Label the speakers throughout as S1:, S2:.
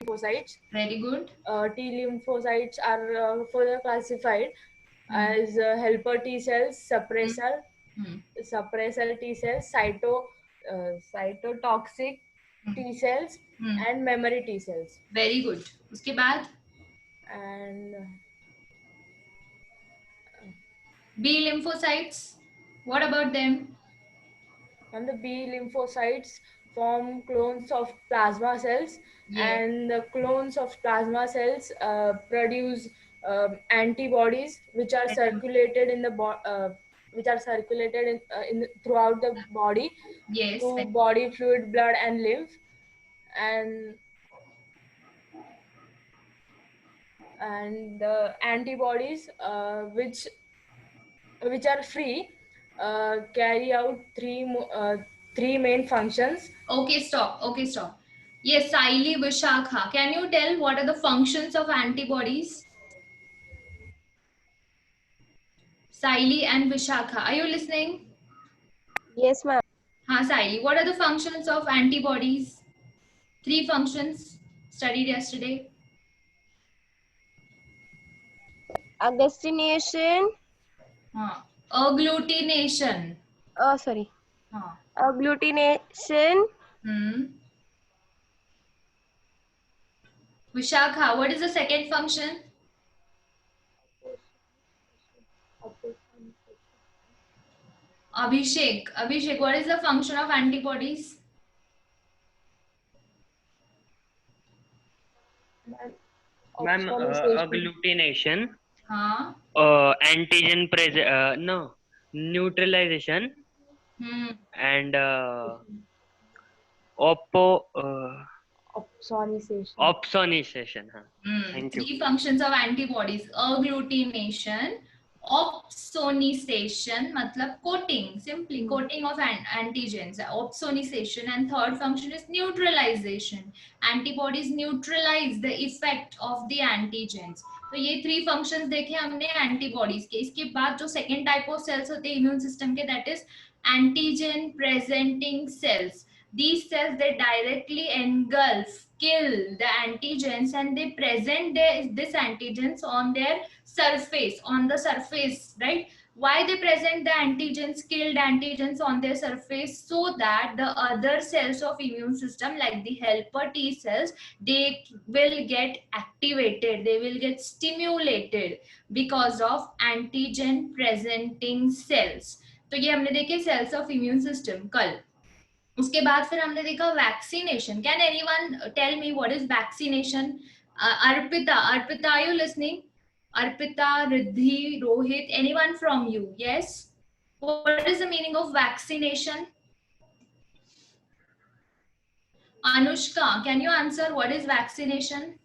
S1: lymphocytes.
S2: Very good.
S1: T lymphocytes are further classified
S2: Hmm.
S1: as helper T cells,
S2: Hmm. Hmm.
S1: suppressor T cells, cytotoxic
S2: Hmm.
S1: T cells,
S2: Hmm.
S1: and memory T cells.
S2: Very good. उसके बाद
S1: And
S2: B lymphocytes. What about them?
S1: the B lymphocytes form clones of plasma cells,
S2: Yes.
S1: and the clones of plasma cells produce antibodies which are
S2: Very good.
S1: circulated in the which are circulated throughout the body
S2: Yes.
S1: through
S2: Very good.
S1: body fluid, blood, and lymph, and the antibodies which are free carry out three main functions.
S2: Okay, stop. Okay, stop. Yes, Saili Vishakha. Can you tell what are the functions of antibodies? Saili and Vishakha. Are you listening?
S3: Yes, ma'am.
S2: Ha, Saili. What are the functions of antibodies? Three functions studied yesterday.
S3: Agglutination.
S2: Ha. Agglutination.
S3: Oh, sorry.
S2: Ha.
S3: Agglutination.
S2: Hmm. Vishakha, what is the second function? Abhishek. Abhishek, what is the function of antibodies?
S4: Ma'am,
S1: Opsonization.
S4: agglutination,
S2: Ha.
S4: antigen no, neutralization,
S2: Hmm.
S4: and oppo,
S1: Opsonization.
S4: opsonization. Huh. Thank you.
S2: Three functions of antibodies: agglutination, opsonization, matlab coating, simply coating of antigens, opsonization, and third function is neutralization. Antibodies neutralize the effect of the antigens. तो ये three functions देखे हमने antibodies के. इसके बाद जो second type of sales होते हैं इम्यून सिस्टम के, that is antigen presenting cells. These cells, they directly engulf, kill the antigens, and they present this antigens on their surface, right? Why they present the antigens, killed antigens on their surface? So that the other cells of immune system, like the helper T cells, they will get activated, they will get stimulated because of antigen presenting cells. तो ये हमने देखे sales of immune system कल. उसके बाद फिर हमने देखा vaccination. Can anyone tell me what is vaccination? Arpita, Arpita, are you listening? Arpita, Riddhi, Rohit, anyone from you? Yes, what is the meaning of vaccination? Anushka, can you answer what is vaccination?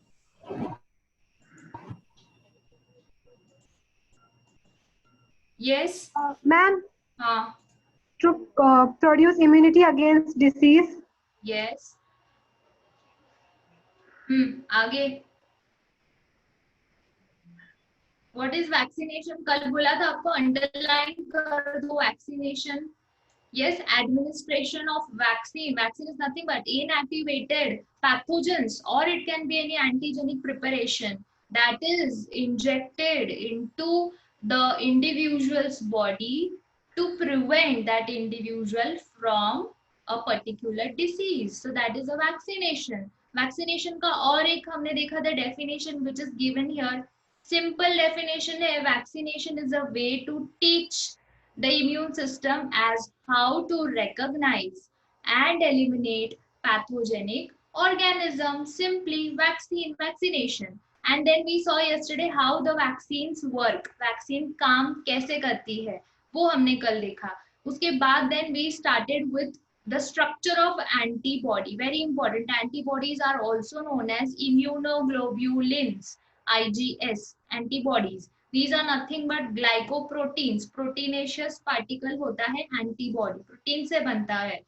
S2: Yes.
S5: Ma'am,
S2: हाँ.
S5: to produce immunity against disease.
S2: Yes. आगे. What is vaccination? कल बोला था आपको, underline कर दो vaccination. Yes, administration of vaccine. Vaccine is nothing but inactivated pathogens, or it can be any antigenic preparation that is injected into the individual's body to prevent that individual from a particular disease. So that is a vaccination. Vaccination का और एक हमने देखा था definition which is given here. Simple definition है, vaccination is a way to teach the immune system as how to recognize and eliminate pathogenic organisms. Simply vaccine, vaccination. And then we saw yesterday how the vaccines work. Vaccine काम कैसे करती है वो हमने कल देखा. उसके बाद then we started with the structure of antibody. Very important. Antibodies are also known as immunoglobulins, IgS, antibodies. These are nothing but glycoproteins. Proteinaceous particle होता है antibody. प्रोटीन से बनता है.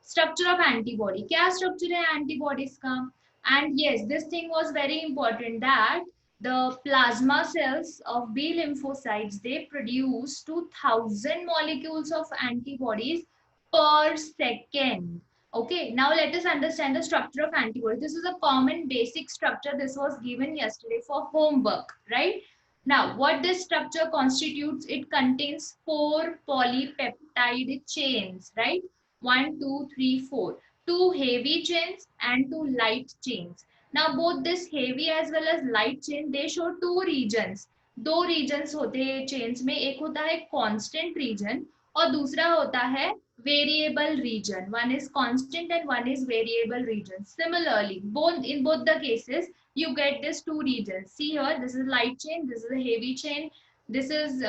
S2: Structure of antibody. क्या structure है antibodies का? And yes, this thing was very important, that the plasma cells of B lymphocytes, they produce 2000 molecules of antibodies per second. Okay, now let us understand the structure of antibody. This is a common basic structure. This was given yesterday for homework, right? Now, what this structure constitutes, it contains 4 polypeptide chains, right? 1, 2, 3, 4. 2 heavy chains and 2 light chains. Now, both this heavy as well as light chain, they show 2 regions. 2 regions होते हैं chains में, एक होता है constant region और दूसरा होता है variable region. One is constant and one is variable region. Similarly, in both the cases, you get these 2 regions. See here, this is light chain, this is a heavy chain, this is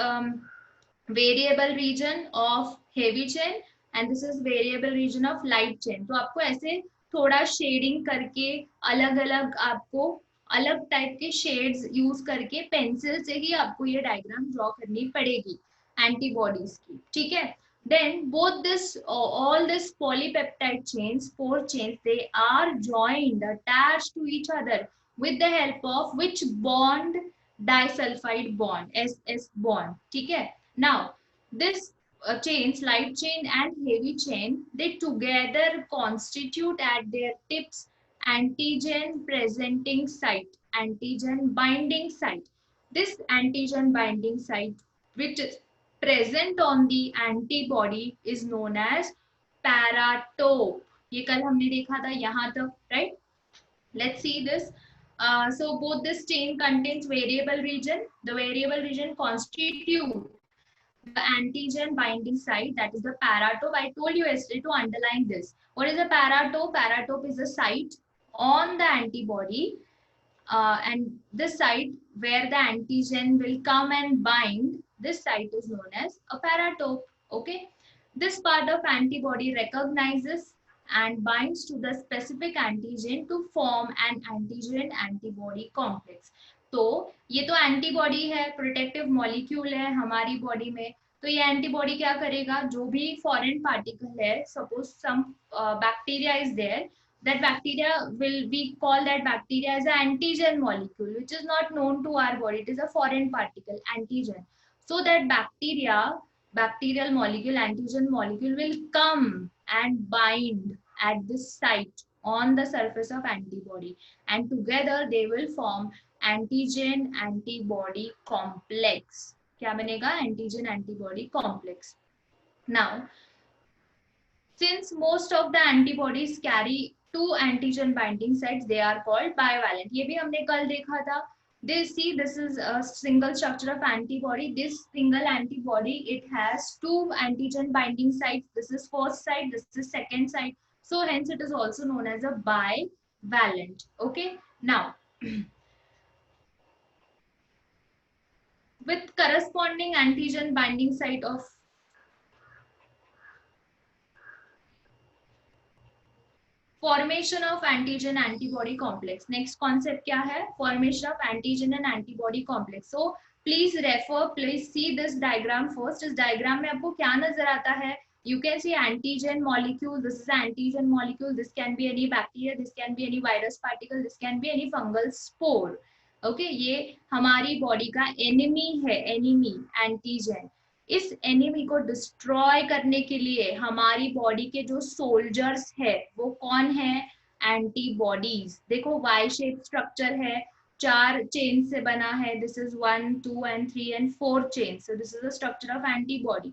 S2: variable region of heavy chain and this is variable region of light chain. तो आपको ऐसे थोड़ा shading करके अलग अलग आपको अलग type के शेड्स यूज करके पेंसिल से ही आपको ये डायग्राम ड्रॉ करनी पड़ेगी एंटीबॉडीज की, ठीक है. Then both this all this polypeptide chains, 4 chains, they are joined, attached to each other with the help of which bond? Disulfide bond, SS bond, ठीक है. Now this chains, light chain and heavy chain, they together constitute at their tips antigen presenting site, antigen binding site. This antigen binding site which is present on the antibody is known as paratope. ये कल हमने देखा था यहाँ तक, right? Let's see this. So both this chain contains variable region. The variable region constitute the antigen binding site, that is the paratope. I told you yesterday to underline this. What is a paratope? Paratope is a site on the antibody and the site where the antigen will come and bind. This site is known as a paratope. Okay, this part of antibody recognizes and binds to the specific antigen to form an antigen antibody complex. तो ये तो antibody है, protective molecule है हमारी body में. तो ये antibody क्या करेगा, जो भी फॉरेन पार्टिकल है, suppose some bacteria is there, that bacteria we call that bacteria as an antigen molecule which is not known to our body. It is a foreign particle, antigen. So that bacterial molecule, antigen molecule will come and bind at this site on the surface of antibody and together they will form antigen antibody complex. क्या बनेगा? Antigen antibody complex. Now since most of the antibodies carry 2 antigen binding sites, they are called bivalent. ये भी हमने कल देखा था. This is a single structure of antibody. This single antibody, it has 2 antigen binding sites. This is first site, this is second site. So hence it is also known as a bivalent. Okay. Now with corresponding antigen binding site of formation of antigen antibody complex. Next concept क्या है? Formation of antigen and antibody complex. So please refer, please see this diagram first. इस diagram में आपको क्या नजर आता है? You can see antigen molecule. This is antigen molecule. This can be any bacteria. This can be any virus particle. This can be any fungal spore. Okay, ये हमारी body का enemy है, enemy antigen. इस enemy को destroy करने के लिए हमारी बॉडी के जो सोल्जर्स है वो कौन है? एंटीबॉडीज. देखो वाई शेप स्ट्रक्चर है, 4 चेन से बना है. This is 1, 2 and 3 and 4 chain. So this is the structure of antibody.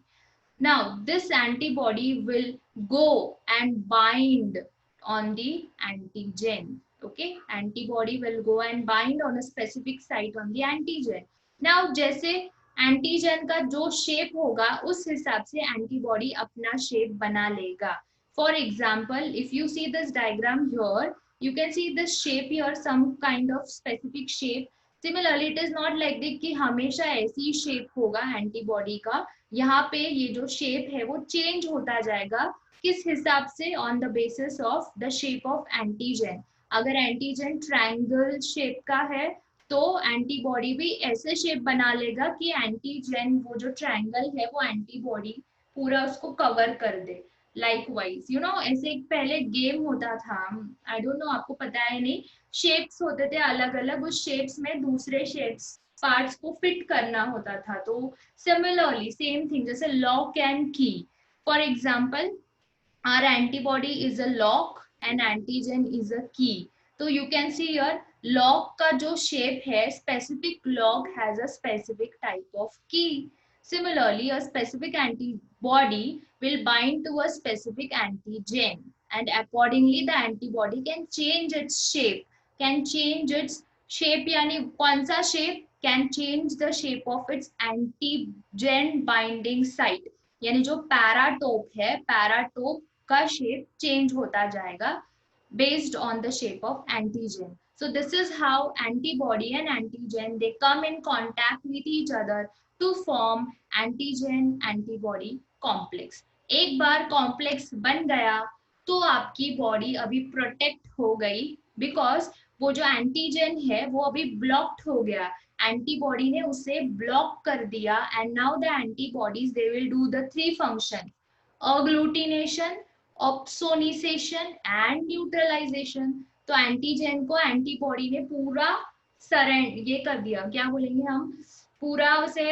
S2: Now this antibody will go and bind on the antigen. Okay, antibody will go and bind on a specific site on the antigen. Now जैसे antigen का जो shape होगा उस हिसाब से antibody अपना shape बना लेगा. For example, if you see this diagram here, you can see this shape here, some kind of specific shape. Similarly it is not like this कि हमेशा ऐसी शेप होगा एंटीबॉडी का. यहाँ पे ये जो शेप है वो चेंज होता जाएगा. किस हिसाब से? On the basis of the shape of antigen. अगर एंटीजन ट्रायंगल शेप का है तो एंटीबॉडी भी ऐसे शेप बना लेगा कि एंटीजन वो जो ट्रायंगल है वो एंटीबॉडी पूरा उसको कवर कर दे. लाइकवाइज यू नो, ऐसे एक पहले गेम होता था, आई डोंट नो आपको पता है नहीं, शेप्स होते थे अलग अलग, उस शेप्स में दूसरे शेप्स पार्ट्स को फिट करना होता था. तो सिमिलरली सेम थिंग, जैसे लॉक एंड की. For example our antibody is a lock and antigen is a key. तो you can see here lock का जो shape है, specific lock has a specific type of key. Similarly, a specific antibody will bind to a specific antigen, and accordingly the antibody can change its shape. Can change its shape यानी कौन सा shape? Can change the shape of its antigen binding site. यानी जो paratope है, paratope का shape change होता जाएगा based on the shape of antigen. So this is how antibody and antigen they come in contact with each other to form antigen antibody complex. एक बार complex बन गया तो आपकी बॉडी अभी प्रोटेक्ट हो गई, बिकॉज वो जो एंटीजन है वो अभी ब्लॉक्ड हो गया, एंटीबॉडी ने उसे ब्लॉक कर दिया, and now the antibodies they will do the three function, agglutination, opsonisation and neutralisation. तो एंटीजन को एंटीबॉडी ने पूरा सरेंड ये कर दिया, क्या बोलेंगे हम, पूरा उसे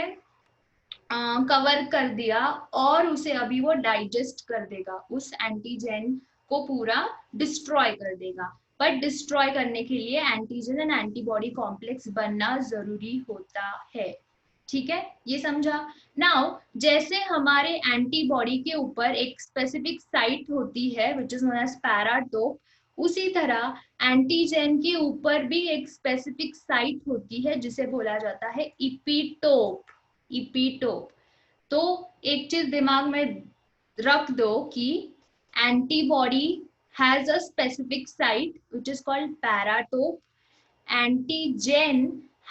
S2: कवर कर दिया, और उसे अभी वो डाइजेस्ट कर देगा, उस एंटीजन को पूरा डिस्ट्रॉय कर देगा. बट डिस्ट्रॉय करने के लिए एंटीजन एंड एंटीबॉडी कॉम्प्लेक्स बनना जरूरी होता है. ठीक है, ये समझा. नाउ जैसे हमारे एंटीबॉडी के ऊपर एक स्पेसिफिक साइट होती है which is known as paratope, उसी तरह एंटीजन के ऊपर भी एक स्पेसिफिक साइट होती है जिसे बोला जाता है इपीटोप. इपीटोप. तो एक चीज दिमाग में रख दो कि antibody has a specific site which is called paratope. Antigen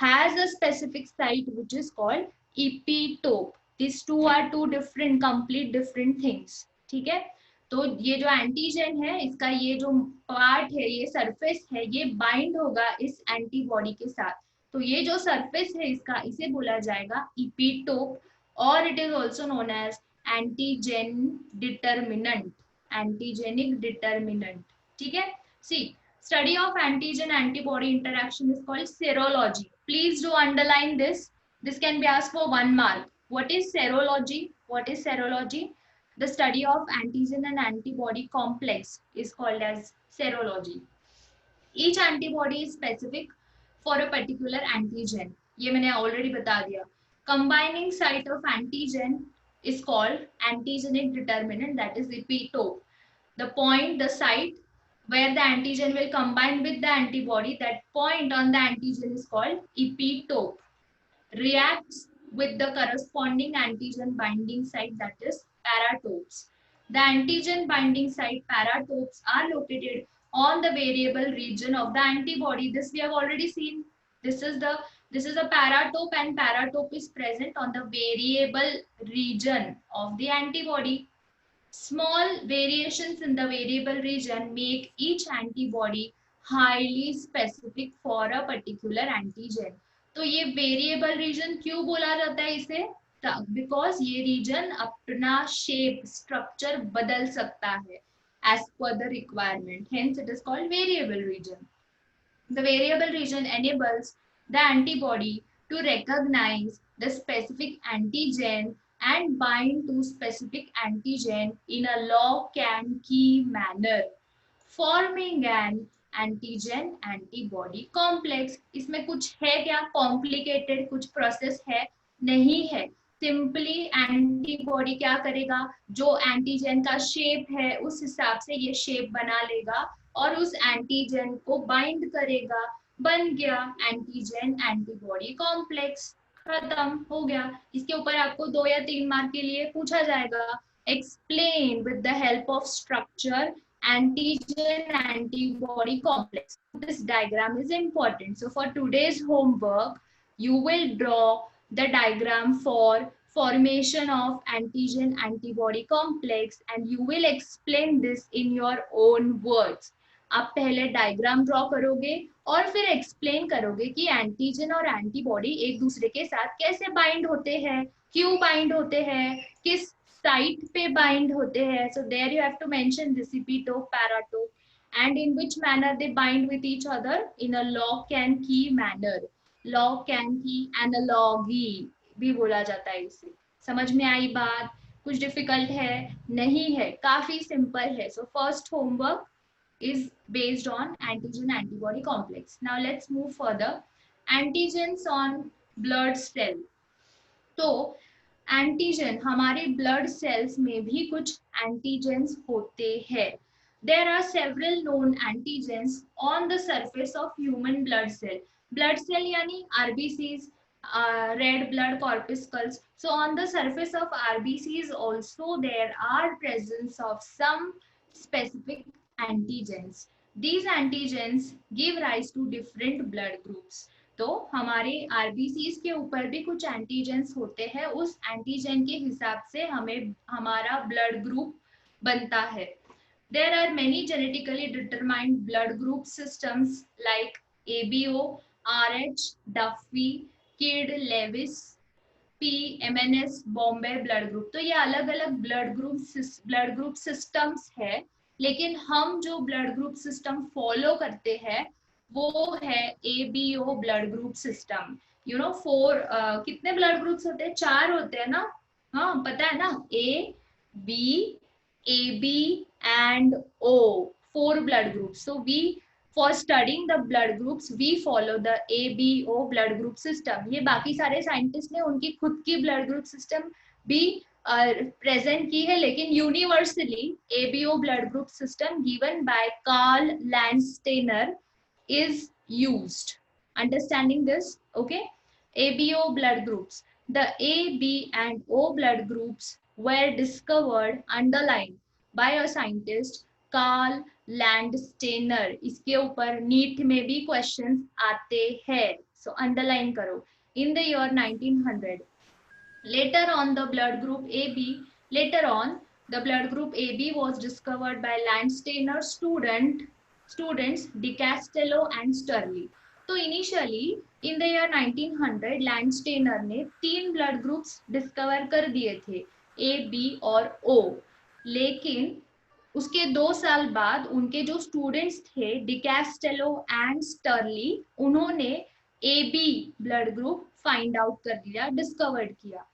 S2: has a specific site which is called epitope. These two are two different, complete different things. ठीक है, तो ये जो एंटीजन है इसका ये जो पार्ट है, ये सरफेस है, ये बाइंड होगा इस एंटीबॉडी के साथ. तो ये जो सरफेस है इसका, इसे बोला जाएगा epitope, और it is also known as antigen determinant, antigenic determinant. ठीक है, see, study of antigen antibody interaction is called serology. Please do underline this. This can be asked for 1 mark. What is serology? What is serology? The study of antigen and antibody complex is called as serology. Each antibody is specific for a particular antigen. ये मैंने already बता दिया. Combining site of antigen is called antigenic determinant, that is epitope. The point, the site where the antigen will combine with the antibody, that point on the antigen is called epitope. Reacts with the corresponding antigen binding site, that is paratopes. The antigen binding site paratopes are located on the variable region of the antibody. This we have already seen. This is a paratope, and paratope is present on the variable region of the antibody. Small variations in the variable region make each antibody highly specific for a particular antigen. तो ये variable region क्यों बोला जाता है इसे? Because ये region अपना shape, structure बदल सकता है as per the requirement. Hence it is called variable region. The variable region enables the antibody to recognize the specific antigen and bind to specific antigen in a lock and key manner, forming an antigen antibody complex. इसमें कुछ है क्या complicated, कुछ process है? नहीं है. Simply antibody क्या करेगा, जो antigen का shape है उस हिसाब से ये shape बना लेगा और उस एंटीजन को बाइंड करेगा, बन गया एंटीजन एंटीबॉडी कॉम्प्लेक्स. खत्म हो गया. इसके ऊपर आपको 2 या 3 मार्क के लिए पूछा जाएगा. Explain with the help of structure antigen antibody complex. This diagram is important. So for today's homework you will draw the diagram for formation of antigen antibody complex and you will explain this in your own words. आप पहले diagram draw करोगे और फिर explain करोगे कि antigen और antibody एक दूसरे के साथ कैसे बाइंड होते हैं, क्यों बाइंड होते हैं, किस साइट पे बाइंड होते हैं. So there you have to mention this epitope, paratope and in which manner they bind with each other in a lock and key manner. Lock and key analogy भी बोला जाता है इसे. समझ में आई बात? कुछ डिफिकल्ट है? नहीं है, काफी सिंपल है. So first homework is based on antigen antibody complex. Now let's move further. Antigens on blood cell. तो एंटीजन, हमारे ब्लड सेल्स में भी कुछ एंटीजेंस होते हैं. There are several known antigens on the surface of human blood cell. Blood cell यानी RBCs, red blood corpuscles. So on the surface of RBCs also there are presence of some specific antigens. These antigens give rise to different blood groups. तो हमारे RBCs के ऊपर भी कुछ antigens होते हैं, उस एंटीजन के हिसाब से हमें हमारा ब्लड ग्रुप बनता है. There are many genetically determined blood group systems like ABO, RH, Duffy, Kidd, Lewis, P, MNS, Bombay blood group. तो ये अलग अलग ब्लड ग्रुप सिस्टम्स है, लेकिन हम जो ब्लड ग्रुप सिस्टम फॉलो करते हैं वो है ABO blood group system. You know 4 कितने ब्लड ग्रुप्स होते हैं? 4 होते हैं ना? हाँ पता है ना, A, B, AB and O, 4 blood groups. So we, for studying the blood groups, we follow the ABO blood group system. ये बाकी सारे साइंटिस्ट ने उनकी खुद की ब्लड ग्रुप सिस्टम भी प्रेजेंट की है, लेकिन universally ABO blood group system given by Karl Landsteiner is used. Understanding this? Okay. ABO blood groups. The A, B and O blood groups were discovered, underlined by a scientist Carl Landsteiner. इसके ऊपर NEET में भी questions आते हैं, so underline करो. In the year 1900, later on the blood group AB, later on the blood group AB was discovered by Landsteiner's students De Castello and Sturley. तो initially in the year 1900 Landsteiner ने 3 blood groups discover कर दिए थे, ए, B और ओ. लेकिन उसके 2 साल बाद उनके जो स्टूडेंट्स थे De Castello and Sturley, उन्होंने A B blood group find out कर दिया, डिस्कवर्ड किया.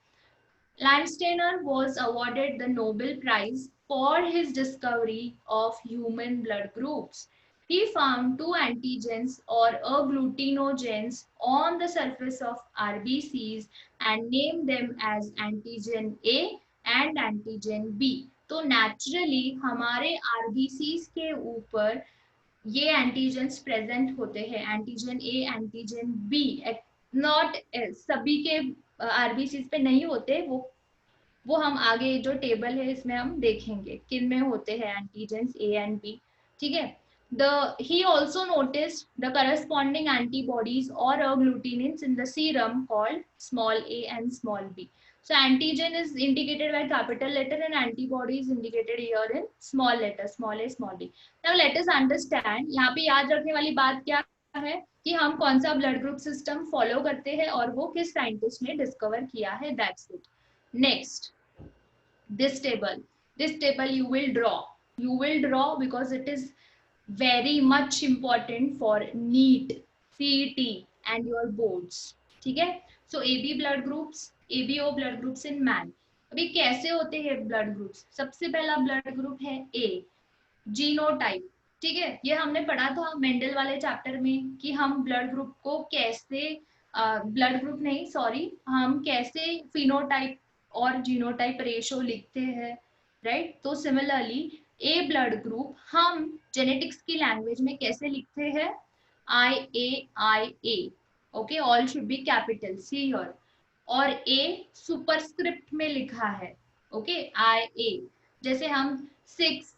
S2: Landsteiner was awarded the Nobel Prize for his discovery of human blood groups. He found 2 antigens or agglutinogens on the surface of RBCs and named them as antigen A and antigen B. तो naturally हमारे RBCs के ऊपर ये antigens present होते हैं, antigen A, antigen B. Not सभी के RBCs पे नहीं होते, वो हम आगे जो टेबल है इसमें हम देखेंगे किन में होते हैं एंटीजेंस ए एंड बी. ठीक है. He also noticed the corresponding antibodies or agglutinins in the serum called small a and small b. So antigen is indicated by capital letter and antibody is indicated here in small letter, small a, small b. Now let us understand, यहाँ पे याद रखने वाली बात क्या है कि हम कौन सा ब्लड ग्रुप सिस्टम फॉलो करते हैं और वो किस साइंटिस्ट ने डिस्कवर किया है. That's it. Next, this table you will draw because it is very much important for NEET, CET and your boards. ठीक है. So AB blood groups, ABO blood groups in man. अभी कैसे होते हैं blood groups? सबसे पहला blood group है A, genotype. ठीक है. ये हमने पढ़ा था मेंडल वाले चैप्टर में कि हम ब्लड ग्रुप को कैसे हम कैसे फिनोटाइप और जीनोटाइप रेशो लिखते हैं, राइट. तो सिमिलरली ए ब्लड ग्रुप हम जेनेटिक्स की लैंग्वेज में कैसे लिखते हैं? IA. Okay, all should be capital, see here. और ए सुपरस्क्रिप्ट में लिखा है. Okay, IA. जैसे हम 6th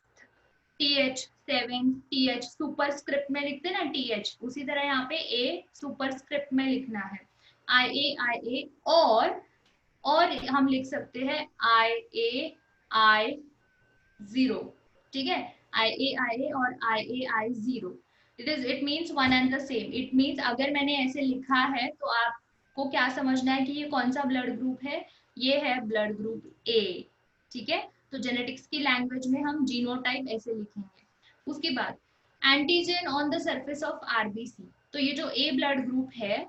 S2: TH, 7th TH superscript में लिखते हैं ना TH, उसी तरह यहाँ पे ए सुपरस्क्रिप्ट में लिखना है, IA. और हम लिख सकते हैं IA0. ठीक है. IA और IA0. It means one and the same. It means अगर मैंने ऐसे लिखा है तो आपको क्या समझना है कि ये कौन सा ब्लड ग्रुप है? ये है ब्लड ग्रुप A. ठीक है. तो जेनेटिक्स की लैंग्वेज में हम जीनोटाइप ऐसे लिखेंगे. उसके बाद antigen on the surface of RBC. तो ये जो A ब्लड ग्रुप है,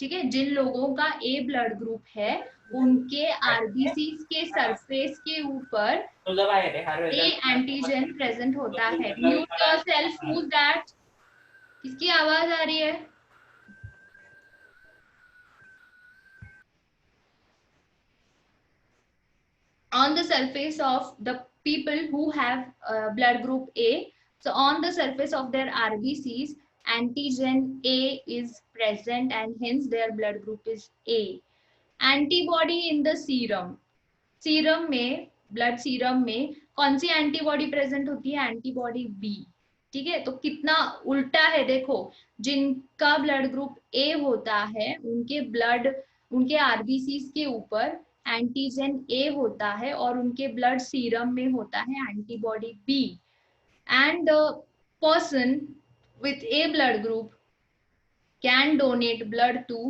S2: ठीक है, जिन लोगों का A ब्लड ग्रुप है उनके आरबीसीज के सरफेस के ऊपर ए एंटीजन प्रेजेंट होता है। Mute yourself, who that? किसकी आवाज आ रही है? On the surface of the people who have blood group A, so on the surface of their RBCs, antigen A is present and hence their blood group is A. Antibody in the serum, serum में, blood serum में कौन सी antibody present होती है? Antibody B. ठीक है, तो कितना उल्टा है देखो, जिनका ब्लड ग्रुप ए होता है उनके आरबीसीज के ऊपर एंटीजन ए होता है और उनके ब्लड सीरम में होता है antibody B. And person with A blood group can donate blood to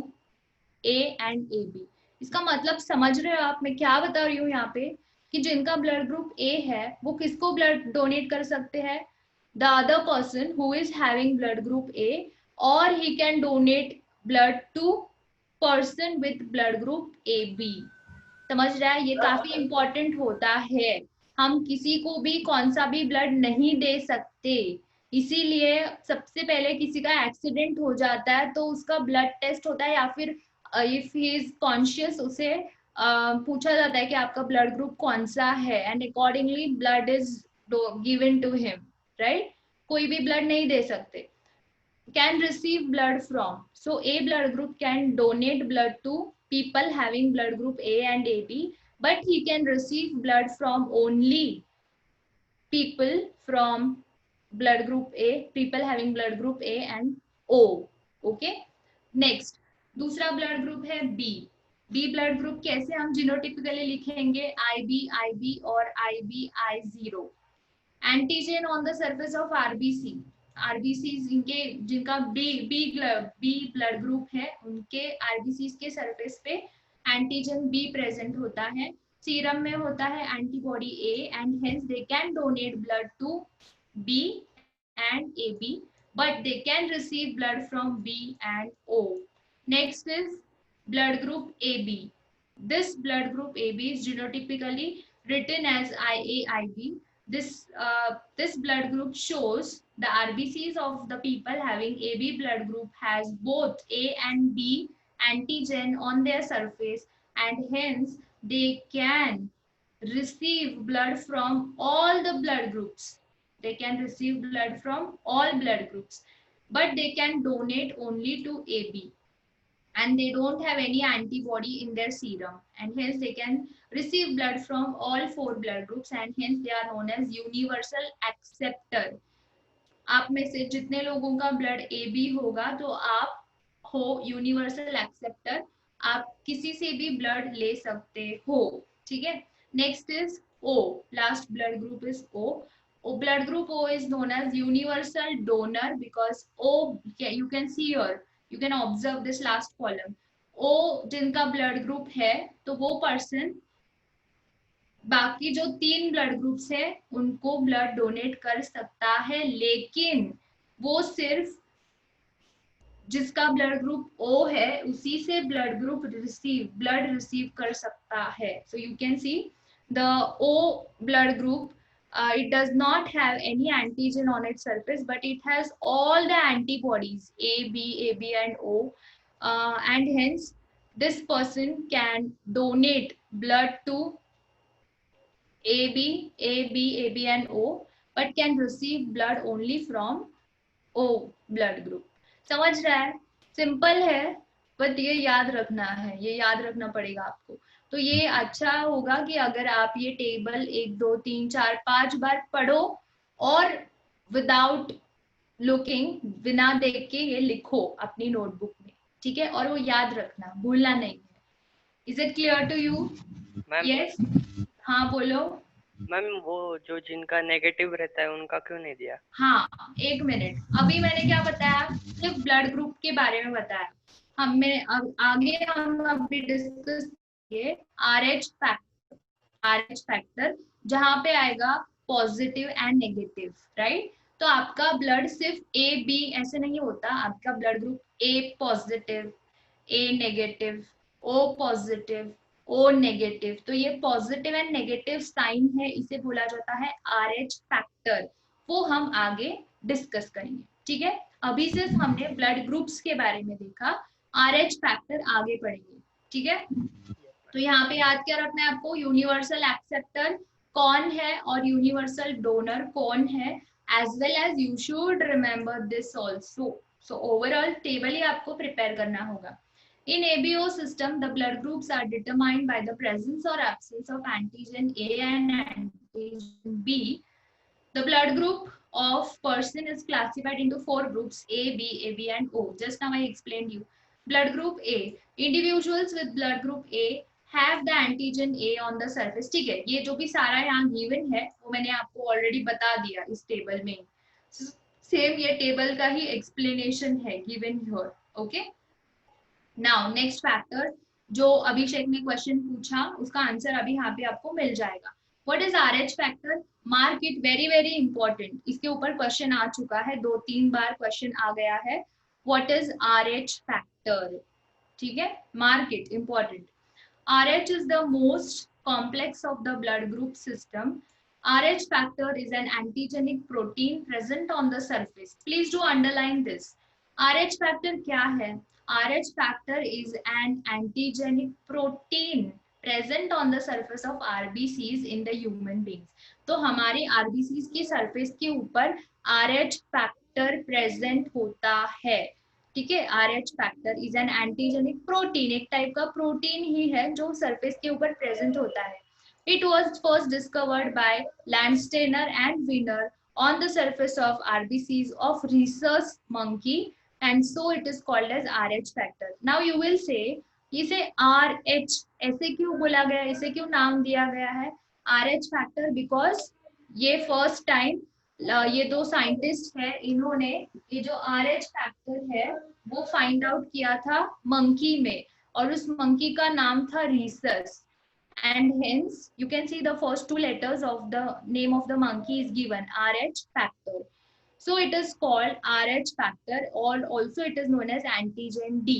S2: A and A B. इसका मतलब समझ रहे हो आप मैं क्या बता रही हूँ यहाँ पे, कि जिनका ब्लड ग्रुप ए है वो किसको ब्लड डोनेट कर सकते हैं? The other person who is having blood group A, और he can donate blood to person with blood group A B. समझ रहा है? ये काफी इंपॉर्टेंट होता है। हम किसी को भी कौन सा भी ब्लड नहीं दे सकते, इसीलिए सबसे पहले किसी का एक्सीडेंट हो जाता है तो उसका ब्लड टेस्ट होता है, या फिर इफ ही इज कॉन्शियस उसे पूछा जाता है कि आपका ब्लड ग्रुप कौन सा है, and accordingly blood is given to him, right? कोई भी ब्लड नहीं दे सकते। Can receive blood from, so A blood group can donate blood to people having blood group A and AB, but he can receive blood from only people from blood group A, people having blood group A and O. Okay, next दूसरा blood group है B। B blood group कैसे हम genotypically लिखेंगे? IB, IB और IB, I0। Antigen on the surface of RBC, RBCs इनके जिनका B blood group है उनके आरबीसीज के सरफेस पे एंटीजन बी प्रेजेंट होता है। सीरम में होता है antibody A and hence they can donate blood to B and A B, but they can receive blood from B and O. Next is blood group A B. This blood group A B is genotypically written as IAIB. This blood group shows the RBCs of the people having AB blood group has both A and B antigen on their surface, and hence they can receive blood from all the blood groups. They can receive blood from all blood groups, but they can donate only to AB, and they don't have any antibody in their serum, and hence they can receive blood from all 4 blood groups, and hence they are known as universal acceptor. आप में से जितने लोगों का blood AB होगा तो आप हो यूनिवर्सल एक्सेप्टर, आप किसी से भी ब्लड ले सकते हो। ठीक है, next is O, last blood group is O. Blood group O is known as universal donor because O, you can see here, you can observe this last column. O जिनका ब्लड ग्रुप है तो वो person बाकी जो 3 blood groups है उनको blood donate कर सकता है, लेकिन वो सिर्फ जिसका ब्लड ग्रुप O है उसी से ब्लड रिसीव कर सकता है। So you can see the O blood group, it does not have any antigen on its surface, but it has all the antibodies A, B, AB and O, and hence this person can donate blood to AB, AB and O, but can receive blood only from O blood group. समझ रहा है? Simple है, but ये याद रखना है, ये याद रखना पड़ेगा आपको। तो ये अच्छा होगा कि अगर आप ये टेबल 1 2 3 4 5 बार पढ़ो और विदाउट लुकिंग, बिना देख के ये लिखो अपनी नोटबुक में, ठीक है? और वो याद रखना, भूलना नहीं है। Is it clear to you? Yes, हाँ बोलो
S3: मैम। वो जो जिनका नेगेटिव रहता है उनका क्यों नहीं दिया?
S2: हाँ, 1 मिनट, अभी मैंने क्या बताया? सिर्फ ब्लड ग्रुप के बारे में बताया। आगे हम अभी डिस्कस RH फैक्टर, जहां पे आएगा पॉजिटिव एंड नेगेटिव, राइट? तो आपका ब्लड सिर्फ A B ऐसे नहीं होता, आपका blood group A positive, A negative, O positive, O negative, तो ये पॉजिटिव एंड नेगेटिव साइन है, इसे बोला जाता है RH फैक्टर। वो हम आगे डिस्कस करेंगे, ठीक है। अभी सिर्फ हमने ब्लड ग्रुप्स के बारे में देखा, RH फैक्टर आगे पढ़ेंगे, ठीक है। तो यहाँ पे याद क्या रखना है आपको, यूनिवर्सल एक्सेप्टर कौन है और यूनिवर्सल डोनर कौन है, as well as you should remember this also. So overall table ही आपको प्रिपेयर करना होगा। In ABO system, the blood groups are determined by the presence or absence of antigen A and antigen B. The blood group of person is classified into 4 groups: A, B, AB, and O. Just now I explained you. Blood group A. Individuals with blood group A have the antigen A on the surface. ठीक है, ये जो भी सारा यहाँ given है वो मैंने आपको already बता दिया इस टेबल में। सेम ये टेबल का ही explanation है given here. Okay. Now next factor, जो अभिषेक ने क्वेश्चन पूछा उसका आंसर अभी यहाँ पे आपको मिल जाएगा। What is RH factor? Mark it, very very important. इसके ऊपर क्वेश्चन आ चुका है, 2-3 बार क्वेश्चन आ गया है। What is RH factor? ठीक है, mark it, important. RH is the most complex of the blood group system. RH factor is an antigenic protein present on the surface. Please do underline this. RH factor क्या है? RH factor is an antigenic protein present on the surface of RBCs in the human beings. तो हमारे RBCs की surface के ऊपर RH factor present होता है, ठीक है। RH factor is an antigenic protein, एक टाइप का प्रोटीन ही है जो सरफेस के ऊपर प्रेजेंट होता है। It was first discovered by Landsteiner and winner on the surface of RBCs of rhesus monkey and so it is called as RH factor. Now you will say, इसे RH ऐसे क्यों बोला गया, इसे क्यों नाम दिया गया है RH फैक्टर? बिकॉज ये फर्स्ट टाइम ये दो साइंटिस्ट है, इन्होंने ये जो RH फैक्टर है वो फाइंड आउट किया था मंकी में, और उस मंकी का नाम था rhesus, and hence you can see the first 2 letters of the name of the monkey is given RH factor. So it is called RH factor or also it is known as antigen D.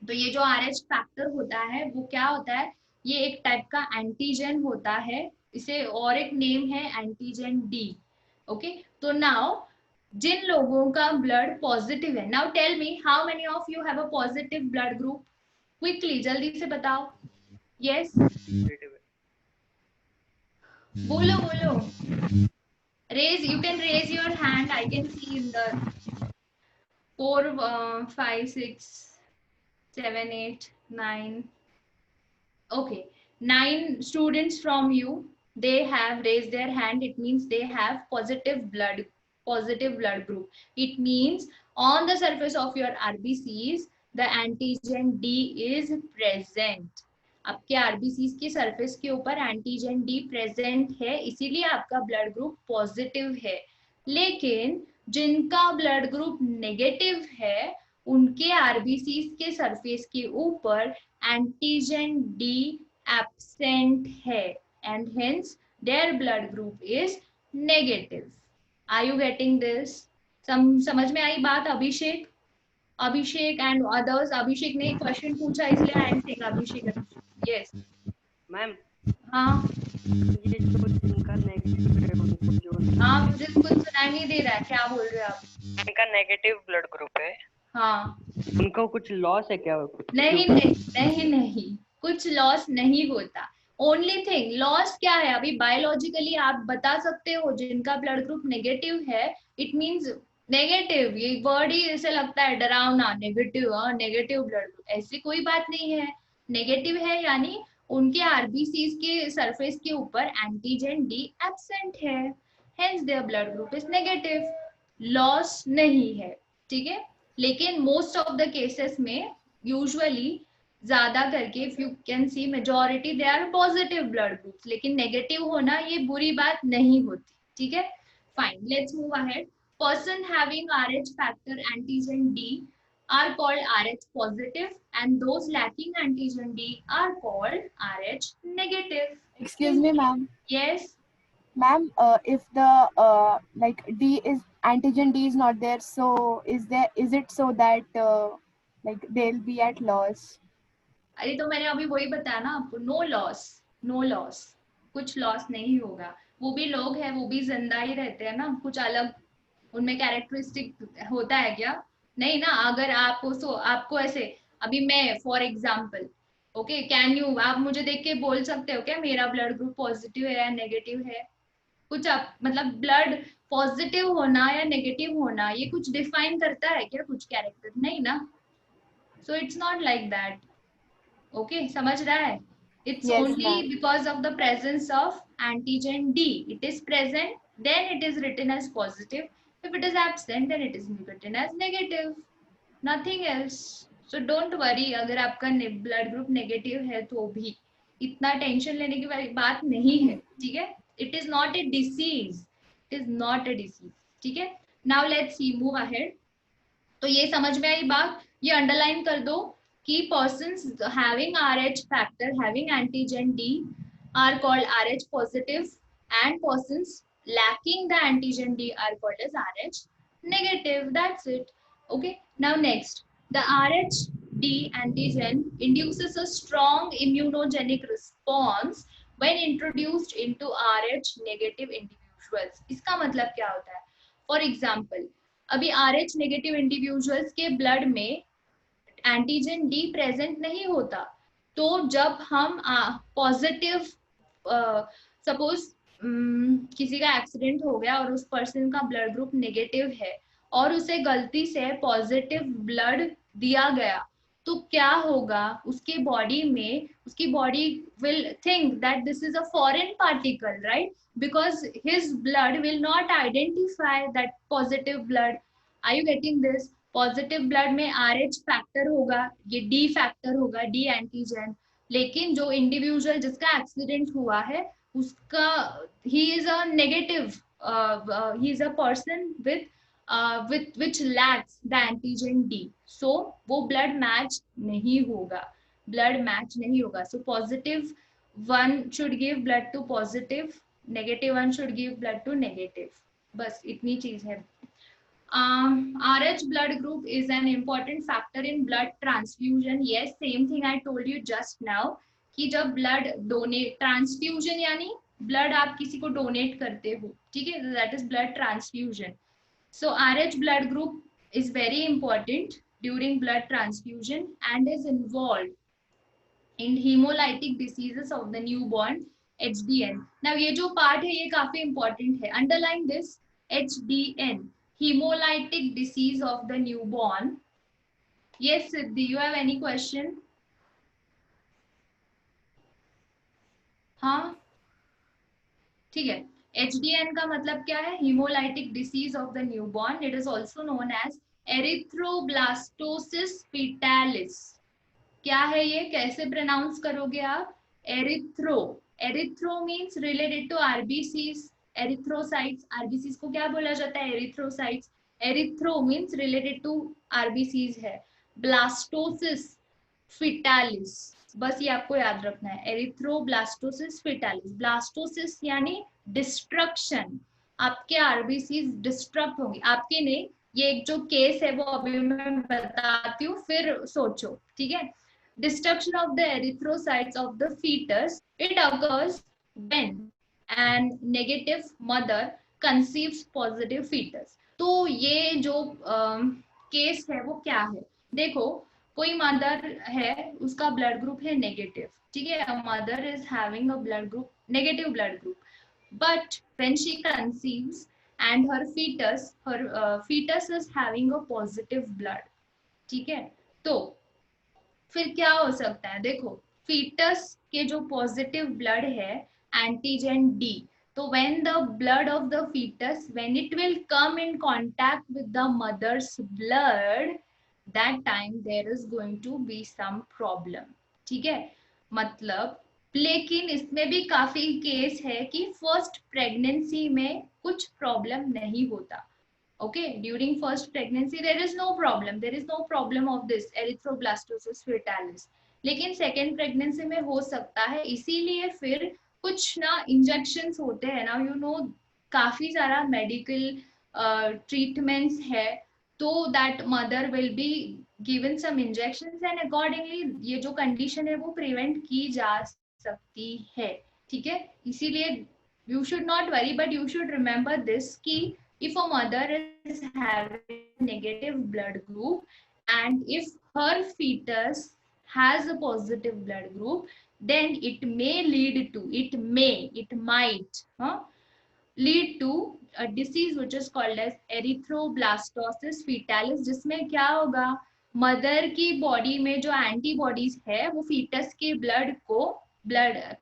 S2: तो ये जो RH factor होता है वो क्या होता है, ये एक टाइप का एंटीजन होता है, इसे और एक नेम है एंटीजन डी। ओके, तो नाउ जिन लोगों का ब्लड पॉजिटिव है, now tell me how many of you have a positive blood group? Quickly, जल्दी से बताओ। यस, बोलो बोलो। raise, you can raise your hand, I can see in the 4 5 6 7 8 9, okay, 9 students from you, they have raised their hand. It means they have positive blood group. It means on the surface of your RBCs the antigen D is present. आपके RBCs की surface के ऊपर antigen D present है, इसीलिए आपका blood group positive है। लेकिन जिनका ब्लड ग्रुप नेगेटिव है उनके RBCs के सरफेस के ऊपर एंटीजन डी एब्सेंट है, and hence their blood group is negative. Are you getting this? समझ में आई बात? अभिषेक, अभिषेक एंड अदर्स। अभिषेक ने क्वेश्चन पूछा इसलिए I am saying Abhishek. Yes
S3: ma'am,
S2: हाँ
S3: ये जो जिनका नेगेटिव है उनको जो
S2: हाँ, मुझे कुछ सुनाई नहीं दे रहा है, क्या बोल रहे हो आप?
S3: जिनका नेगेटिव ब्लड ग्रुप है
S2: हाँ,
S4: उनको कुछ लॉस है क्या?
S2: नहीं नहीं नहीं नहीं, कुछ लॉस नहीं होता। ओनली थिंग लॉस क्या है, अभी बायोलॉजिकली आप बता सकते हो जिनका ब्लड ग्रुप नेगेटिव है, इट मींस नेगेटिव, ये वर्ड ही ऐसे लगता है डरावना, नेगेटिव, नेगेटिव ब्लड ग्रुप, ऐसी कोई बात नहीं है। नेगेटिव है यानी उनके RBCs के सरफेस के ऊपर एंटीजन डी एब्सेंट है, hence their blood group is negative. Loss नहीं है, ठीक है। लेकिन मोस्ट ऑफ द केसेस में यूजुअली ज्यादा करके if you can see majority they are positive blood groups, लेकिन नेगेटिव होना ये बुरी बात नहीं होती, ठीक है। Fine, let's move ahead. Person having RH factor antigen D are called RH positive and those lacking antigen D are called RH negative.
S6: Excuse me, ma'am.
S2: Yes.
S6: Ma'am, if the like D is antigen D is not there, so is it so that like they'll be at loss?
S2: अरे तो मैंने अभी वही बताया ना आपको, no loss, no loss, कुछ loss नहीं होगा। वो भी लोग हैं, वो भी जिंदा ही रहते हैं ना, कुछ अलग उनमें कैरेक्टरिस्टिक होता है क्या? नहीं ना। अगर आप आपको ऐसे, अभी मैं for example, okay, can you, आप मुझे देख के बोल सकते हो क्या मेरा ब्लड ग्रुप पॉजिटिव है या नेगेटिव है? कुछ आप मतलब ब्लड पॉजिटिव होना या नेगेटिव होना ये कुछ डिफाइन करता है क्या कुछ कैरेक्टर? नहीं ना। So it's not like that. Okay, समझ रहा है? It's
S6: Yes,
S2: only
S6: ma'am.
S2: because of the presence of antigen D. It is present, then it is written as positive. If it is absent, then it is written as negative. Nothing else. So don't worry, अगर आपका blood group negative है तो भी इतना tension लेने की बात नहीं है, ठीक है? It is not a disease. It is not a disease. ठीक है? Now let's see, move ahead. तो ये समझ में आई बात? ये अंडरलाइन कर दो कि persons having RH factor, having antigen D are called RH positive, and persons lacking the antigen D are called as RH negative. That's it. Okay. Now next, the RH D antigen induces a strong immunogenic response when introduced into RH negative individuals. इसका मतलब क्या होता है? For example, अभी RH negative individuals के blood में antigen D present नहीं होता, तो जब हम पॉजिटिव, सपोज किसी का एक्सीडेंट हो गया और उस पर्सन का ब्लड ग्रुप नेगेटिव है और उसे गलती से पॉजिटिव ब्लड दिया गया, तो क्या होगा उसके बॉडी में? उसकी body will think that this is a foreign particle, right? because his blood will not identify that positive blood. Are you getting this? Positive blood में RH फैक्टर होगा, ये D फैक्टर होगा, D एंटीजन, लेकिन जो individual जिसका accident हुआ है उसका he is a negative, he is a person with which lacks the antigen D, so वो ब्लड मैच नहीं होगा, ब्लड मैच नहीं होगा. So positive one should give blood to positive, negative one should give blood to negative. बस इतनी चीज है. RH blood group is an important factor in blood transfusion. Yes, same thing I told you just now कि जब blood donate, transfusion यानी blood आप किसी को donate करते हो, ठीक है? That is blood transfusion. So RH blood group is very important during blood transfusion and is involved in hemolytic diseases of the newborn, HDN. Now ये जो part है ये काफी important है. Underline this, HDN, hemolytic disease of the newborn. Yes, Siddhi, you have any question? हाँ, ठीक है. HDN का मतलब क्या है? Hemolytic disease of the newborn. It is also known as erythroblastosis fetalis. क्या है ये? कैसे प्रोनाउंस करोगे आप? Erythro. Erythro means related to RBCs, erythrocytes. RBCs को क्या बोला जाता है? Erythrocytes. Erythro means related to RBCs है. ब्लास्टोसिस फिटालिस, बस ये आपको याद रखना है. Erythroblastosis fetalis. ब्लास्टोसिस यानी डिस्ट्रक्शन, आपके आरबीसीज डिस्ट्रक्ट होंगे. आपके नहीं, ये एक जो केस है वो अभी मैं बताती हूँ, फिर सोचो, ठीक है? Destruction of the erythrocytes of the fetus, it occurs when an negative mother conceives positive fetus. तो ये जो केस है वो क्या है? देखो, कोई मदर है, उसका ब्लड ग्रुप है नेगेटिव, ठीक है? Mother is having a blood group, negative blood group, but when she conceives and her fetus is having a positive blood, ठीक है? तो फिर क्या हो सकता है? देखो, फीटस के जो पॉजिटिव ब्लड है एंटीजन डी, तो when the blood of the fetus, when it will come in contact with the mother's blood, that time there is going to be some problem, ठीक है? मतलब, लेकिन इसमें भी काफी केस है कि फर्स्ट प्रेगनेंसी में कुछ प्रॉब्लम नहीं होता. Okay, during first pregnancy there is no problem of this erythroblastosis fetalis. लेकिन second pregnancy में हो सकता है, इसीलिए फिर कुछ ना इंजेक्शंस होते हैं ना, you know, काफी सारा मेडिकल ट्रीटमेंट्स है, तो that mother will be given some injections and accordingly ये जो कंडीशन है वो प्रिवेंट की जा सकती है, ठीक है। इसीलिए you should not worry, but you should remember this कि if a mother is having negative blood group and if her fetus has a positive blood group, then it may lead to, it might lead to a disease which is called as erythroblastosis fetalis, जिसमें क्या होगा, mother की body में जो antibodies है वो foetus के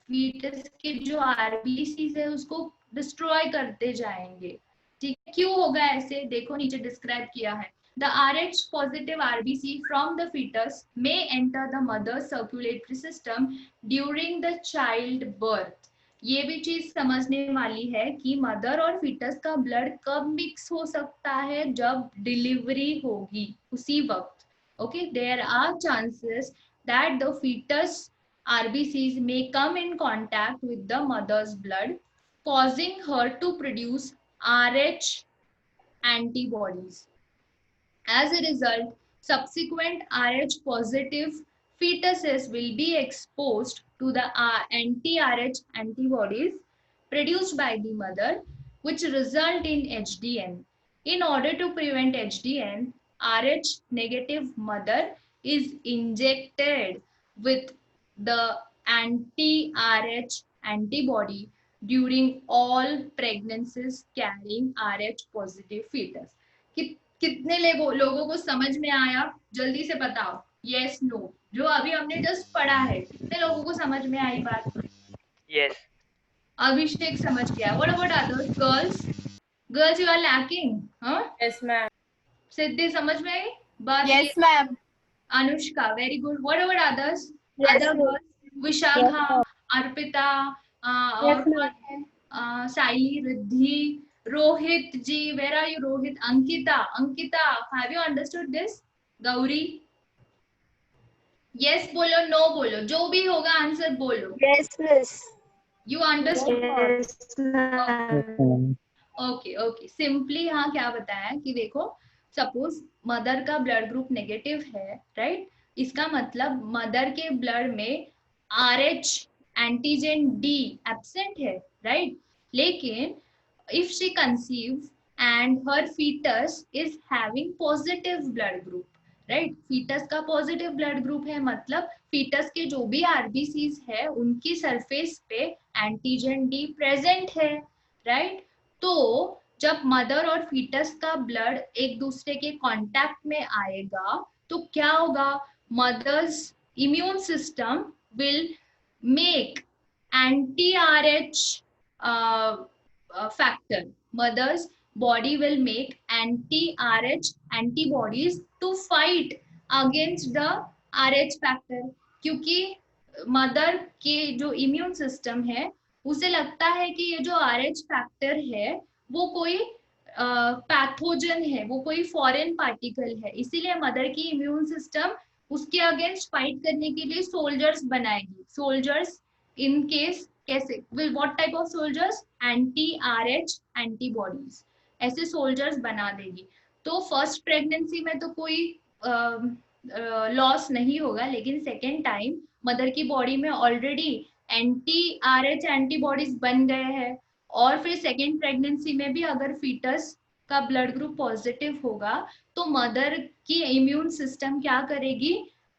S2: foetus के जो आरबीसी है उसको डिस्ट्रॉय करते जाएंगे, ठीक है। क्यों होगा ऐसे, देखो नीचे डिस्क्राइब किया है। The Rh positive RBC from the fetus may enter the mother's circulatory system during the child birth. ये भी चीज समझने वाली है कि मदर और फीटस का ब्लड कब मिक्स हो सकता है, जब डिलीवरी होगी उसी वक्त। Okay, there are chances that the fetus RBCs may come in contact with the mother's blood, causing her to produce Rh antibodies. As a result, subsequent Rh positive fetuses will be exposed to the anti-Rh antibodies produced by the mother, which result in HDN. In order to prevent HDN, Rh negative mother is injected with the anti-Rh antibody during all pregnancies carrying Rh positive fetus. कितने लोगों को समझ में आया, जल्दी से बताओ, yes no. जो अभी हमने जस्ट पढ़ा है, कितने लोगों को समझ में आई बात?
S3: यस।
S2: अभिषेक समझ गया। What about others? Girls you are lacking?
S1: Yes ma'am.
S2: Siddhi समझ में आई बात?
S6: Yes ma'am.
S2: Anushka very good. What about others? Other girls? Vishakha, Arpita, और कौन है? Sai, Riddhi, Rohit ji, where are you? Rohit, Ankita, have you understood this? Gauri, yes बोलो, no बोलो, जो भी होगा आंसर बोलो।
S7: Yes, miss.
S2: You understood?
S7: Yes, ma'am.
S2: Okay. Simply हाँ क्या बताया कि देखो, सपोज मदर का ब्लड ग्रुप नेगेटिव है, राइट? इसका मतलब मदर के ब्लड में RH एंटीजन D एब्सेंट है, राइट? लेकिन if she conceives and her fetus is having positive blood group, right? fetus का positive blood group है, मतलब fetus के जो भी RBCs है उनकी सरफेस पे एंटीजन D प्रेजेंट है, राइट? तो जब मदर और fetus का ब्लड एक दूसरे के कांटेक्ट में आएगा तो क्या होगा, mother's immune system will make anti-RH factor. Mother's body will make anti-RH antibodies to fight against the RH factor, क्योंकि मदर के जो इम्यून सिस्टम है उसे लगता है कि ये जो RH फैक्टर है वो कोई पैथोजन है, वो कोई फॉरेन पार्टिकल है, इसीलिए मदर की इम्यून सिस्टम उसके अगेंस्ट फाइट करने के लिए सोल्जर्स बनाएगी। सोल्जर्स इन केस कैसे, what type of soldiers? anti-RH antibodies, ऐसे सोल्जर्स बना देगी। तो फर्स्ट प्रेगनेंसी में तो कोई लॉस नहीं होगा, लेकिन सेकेंड टाइम मदर की बॉडी में ऑलरेडी anti-RH एंटीबॉडीज बन गए हैं, और फिर सेकेंड प्रेगनेंसी में भी अगर फीटस का ब्लड ग्रुप पॉजिटिव होगा तो मदर की इम्यून सिस्टम क्या करेगी,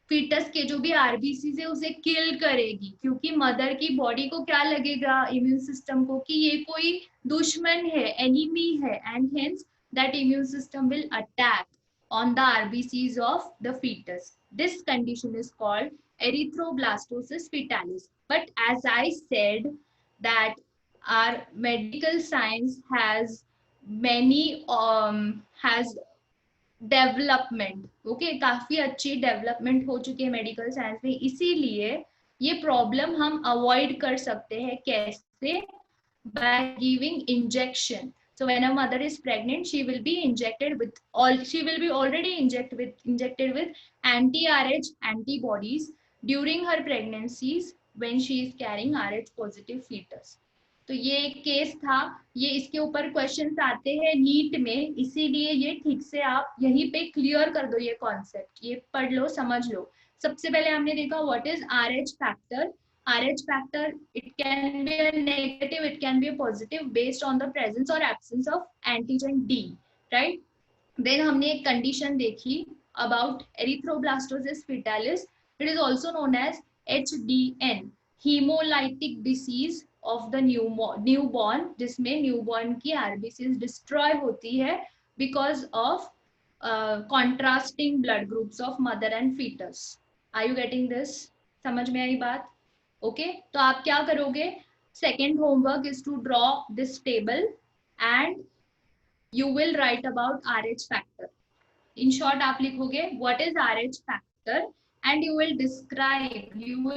S2: फीटस के जो भी आरबीसी है उसे किल करेगी, क्योंकि मदर की बॉडी को क्या लगेगा, इम्यून सिस्टम को, कि ये कोई दुश्मन है, एनिमी है, and hence that immune system will attack on the RBCs of the fetus. This condition is called erythroblastosis fetalis. But as I said that our medical science has many has development, okay, काफी अच्छी development हो चुकी है medical science में, इसीलिए ये problem हम avoid कर सकते हैं। कैसे? By giving injection. So when a mother is pregnant, she will be injected with already injected with anti-RH antibodies during her pregnancies when she is carrying RH positive fetus. तो ये एक case था, ये इसके ऊपर क्वेश्चंस आते हैं NEET में, इसीलिए ये ठीक से आप यहीं पे क्लियर कर दो ये कॉन्सेप्ट, ये पढ़ लो, समझ लो। सबसे पहले हमने देखा what is RH factor. RH factor, it can be a negative, it can be a positive based on the presence or absence of antigen D, right? Then हमने एक condition देखी about erythroblastosis fetalis. It is also known as HDN, hemolytic disease of the newborn, जिसमें newborn की RBCs destroy होती है because of contrasting blood groups of mother and fetus. Are you getting this? समझ में आई बात? Okay तो आप क्या करोगे, second homework is to draw this table and you will write about RH factor. In short आप लिखोगे what is RH factor and you will describe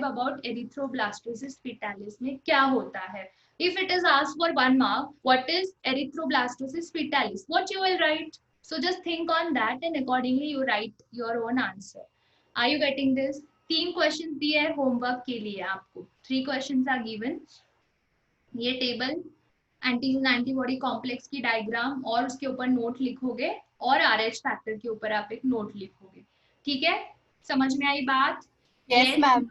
S2: about erythroblastosis fetalis में क्या होता है। If it is asked for 1 mark, what is erythroblastosis fetalis, what you will write? So just think on that and accordingly you write your own answer. Are you getting this? 3 question दिए है homework के लिए आपको, 3 questions are given. ये table, antigen antibody complex की diagram और उसके ऊपर नोट लिखोगे और RH फैक्टर के ऊपर आप एक नोट लिखोगे, ठीक है? समझ में आई बात?
S6: Yes, ma'am.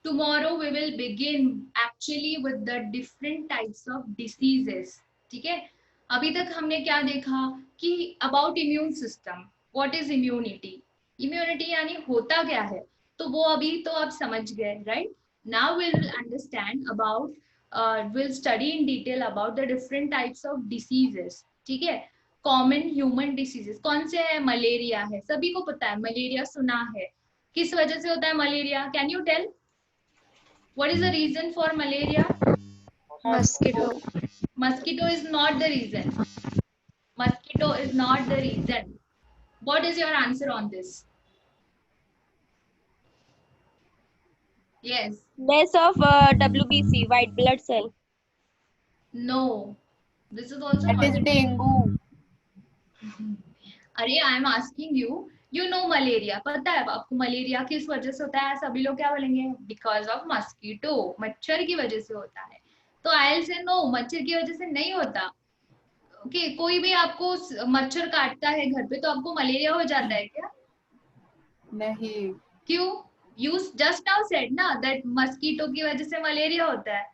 S2: Tomorrow we will begin actually with the different types of diseases, ठीक है? अभी तक हमने क्या देखा कि about immune system, what is immunity? Immunity यानी होता क्या है, तो वो अभी तो आप समझ गए, right? Now we will understand about, will study in detail about the different types of diseases, ठीक है? कॉमन ह्यूमन डिसीजेस कौन से है? मलेरिया है, सभी को पता है, मलेरिया सुना है। किस वजह से होता है malaria? Can you tell what is the reason for malaria?
S7: Mosquito.
S2: Mosquito is not the reason. Mosquito is not the reason. What is your answer on this? Yes.
S7: Less of WBC, white blood cell.
S2: No. This is also
S6: That
S2: not
S6: is
S2: the
S6: dengue.
S2: अरे I am asking you know malaria, पता है आपको malaria किस वजह से होता है? सभी लोग क्या बोलेंगे? बिकॉज ऑफ मस्कीटो, मच्छर की वजह से होता है। तो आई से नो, मच्छर की वजह से नहीं होता। ओके कोई भी आपको मच्छर काटता है घर पे तो आपको मलेरिया हो जाता है क्या?
S6: नहीं।
S2: क्यों? यू जस्ट नाउ सेड ना दैट मस्कीटो की वजह से मलेरिया होता है।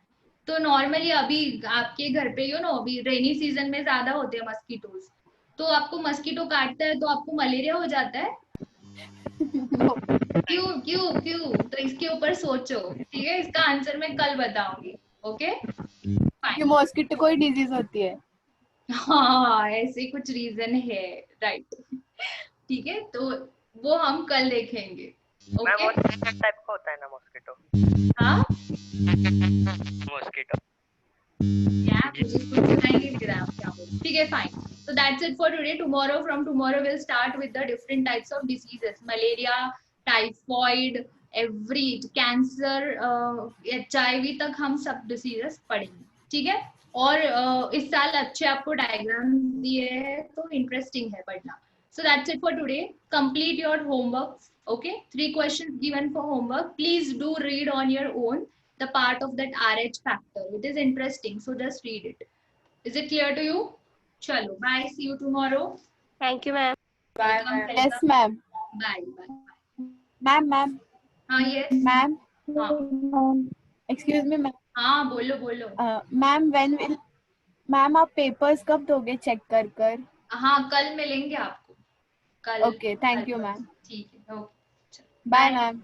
S2: तो नॉर्मली अभी आपके घर पे अभी रेनी सीजन में ज्यादा होते हैं मस्कीटोज, तो आपको मस्कीटो काटता है तो आपको मलेरिया हो जाता है? क्यों क्यों क्यों? तो इसके ऊपर सोचो, ठीक है? इसका आंसर मैं कल बताऊंगी। ओके
S6: कि मॉस्किटो कोई डिजीज होती है?
S2: हाँ ऐसे कुछ रीजन है, राइट? ठीक है तो वो हम कल देखेंगे। ओके
S3: टाइप का होता है ना मॉस्किटो?
S2: हाँ
S3: मॉस्किटो
S2: ठीक है fine. So that's it for today. From tomorrow we'll start with the different types of diseases, malaria, typhoid, every cancer, HIV तक हम सब diseases पढ़ेंगे, ठीक है? और इस साल अच्छे आपको डायग्राम दिए हैं तो इंटरेस्टिंग है पढ़ना। So that's it for today. Complete your homework. Okay, 3 questions given for homework. Please do read on your own the part of that RH factor. It is interesting, so just read it. Is it clear to you? Chalo, bye. See you tomorrow.
S7: Thank you, ma'am.
S1: Bye,
S2: Welcome,
S1: ma'am.
S6: Yes,
S2: welcome.
S6: ma'am.
S2: Bye, bye.
S6: Ma'am.
S2: हाँ yes.
S6: Ma'am.
S2: हाँ
S6: Excuse me, ma'am.
S2: हाँ बोलो बोलो।
S6: Ma'am, when will? Ma'am, आप papers कब दोगे check कर?
S2: हाँ कल मिलेंगे आपको, कल।
S6: Okay, thank you, ma'am.
S2: ठीक है, ओके।
S6: Bye, ma'am.